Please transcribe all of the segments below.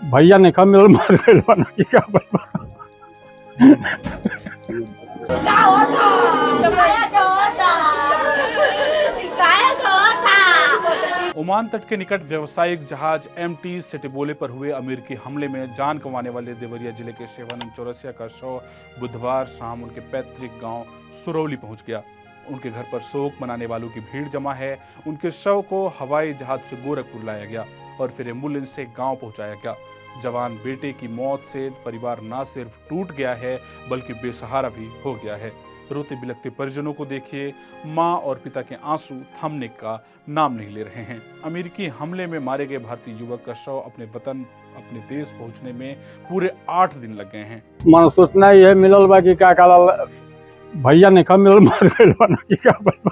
भैया ने कहा मिल मार गइल बना कि का बता। क्या होता क्या होता क्या होता। ओमान तट के निकट व्यावसायिक जहाज MT सिटिबोले पर हुए अमेरिकी हमले में जान गंवाने वाले देवरिया जिले के शिवानंद चौरसिया का शव बुधवार शाम उनके पैतृक गांव सुरौली पहुंच गया। उनके घर पर शोक मनाने वालों की भीड़ जमा है। उनके शव को हवाई जहाज से गोरखपुर लाया गया और फिर एम्बुलेंस से गांव पहुंचाया गया। जवान बेटे की मौत से परिवार न सिर्फ टूट गया है बल्कि बेसहारा भी हो गया है। रोते बिलखते परिजनों को देखिए, मां और पिता के आंसू थमने का नाम नहीं ले रहे हैं। अमेरिकी हमले में मारे गए भारतीय युवक का शव अपने वतन अपने देश पहुंचने में पूरे 8 दिन लग गए हैं। मन सोचना ये मिलल बा कि का काला भैया ने कहा मिल मार गइल बना कि का बता।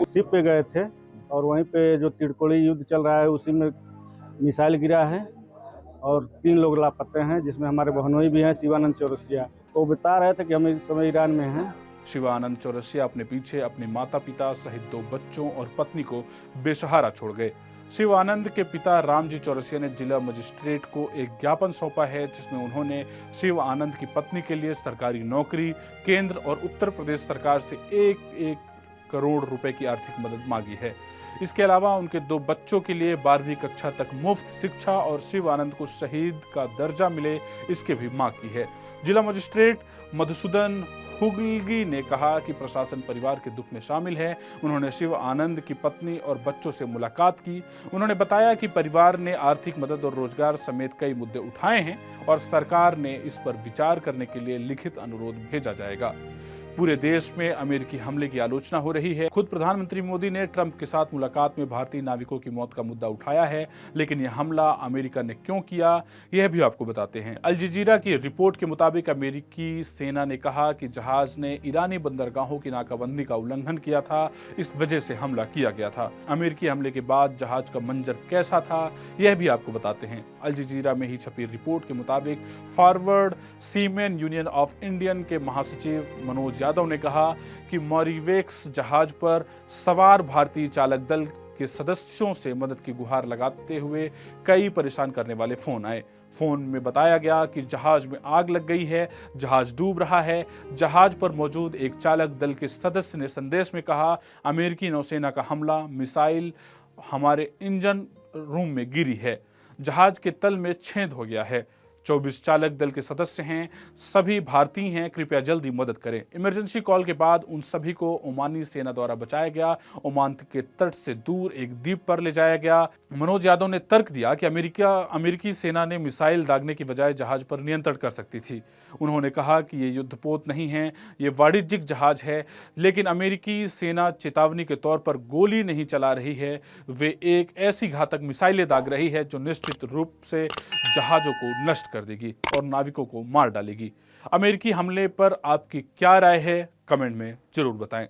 शिप पे गए थे और वहीं पे जो तिरकोली युद्ध चल रहा है उसी में मिसाइल गिरा है और 3 लोग लापते हैं, जिसमें हमारे बहनोई भी हैं शिवानंद चौरसिया। तो बता रहे थे कि हम इस समय ईरान में हैं। शिवानंद चौरसिया अपने पीछे अपने माता पिता सहित 2 बच्चों और पत्नी को बेसहारा छोड़ गए। शिवानंद के पिता रामजी चौरसिया ने जिला मजिस्ट्रेट को एक ज्ञापन सौंपा है जिसमें उन्होंने शिवानंद की पत्नी के लिए सरकारी नौकरी, केंद्र और उत्तर प्रदेश सरकार से 1-1 करोड़ रुपए की आर्थिक मदद मांगी है। इसके अलावा उनके 2 बच्चों के लिए 12वीं कक्षा तक मुफ्त शिक्षा और शिवानंद को शहीद का दर्जा मिले इसके भी मांग की है। जिला मजिस्ट्रेट मधुसूदन हुगलगी ने कहा कि प्रशासन परिवार के दुख में शामिल है। उन्होंने शिवानंद की पत्नी और बच्चों से मुलाकात की। उन्होंने बताया कि परिवार ने आर्थिक मदद और रोजगार समेत कई मुद्दे उठाए हैं और सरकार ने इस पर विचार करने के लिए लिखित अनुरोध भेजा जाएगा। पूरे देश में अमेरिकी हमले की आलोचना हो रही है। खुद प्रधानमंत्री मोदी ने ट्रंप के साथ मुलाकात में भारतीय नाविकों की मौत का मुद्दा उठाया है, लेकिन यह हमला अमेरिका ने क्यों किया यह भी आपको बताते हैं। अल जजीरा की रिपोर्ट के मुताबिक अमेरिकी सेना ने कहा कि जहाज ने ईरानी बंदरगाहों की नाकाबंदी का उल्लंघन किया था, इस वजह से हमला किया गया था। अमेरिकी हमले के बाद जहाज का मंजर कैसा था यह भी आपको बताते हैं। अल जजीरा में ही छपी रिपोर्ट के मुताबिक forward seamen union of Indian के महासचिव मनोज यादव ने कहा कि मॉरिवेक्स जहाज पर सवार भारतीय चालक दल के सदस्यों से मदद की गुहार लगाते हुए कई परेशान करने वाले फोन आए। फोन में बताया गया कि जहाज में आग लग गई है, जहाज डूब रहा है। जहाज पर मौजूद एक चालक दल के सदस्य ने संदेश में कहा, अमेरिकी नौसेना का हमला मिसाइल हमारे इंजन रूम में गिरी है, जहाज के तल में छेद हो गया है। 24 चालक दल के सदस्य हैं, सभी भारतीय हैं, कृपया जल्दी मदद करें। इमरजेंसी कॉल के बाद उन सभी को ओमानी सेना द्वारा बचाया गया। ओमान के तट से दूर एक द्वीप पर ले जाया गया। मनोज यादव ने तर्क दिया कि अमेरिकी सेना ने मिसाइल दागने की बजाय जहाज पर नियंत्रण कर सकती थी। उन्होंने कहा कि ये युद्धपोत नहीं है, ये वाणिज्यिक जहाज है, लेकिन अमेरिकी सेना चेतावनी के तौर पर गोली नहीं चला रही है, वे एक ऐसी घातक मिसाइलें दाग रही है जो निश्चित रूप से जहाजों को नष्ट कर देगी और नाविकों को मार डालेगी। अमेरिकी हमले पर आपकी क्या राय है, कमेंट में जरूर बताएं।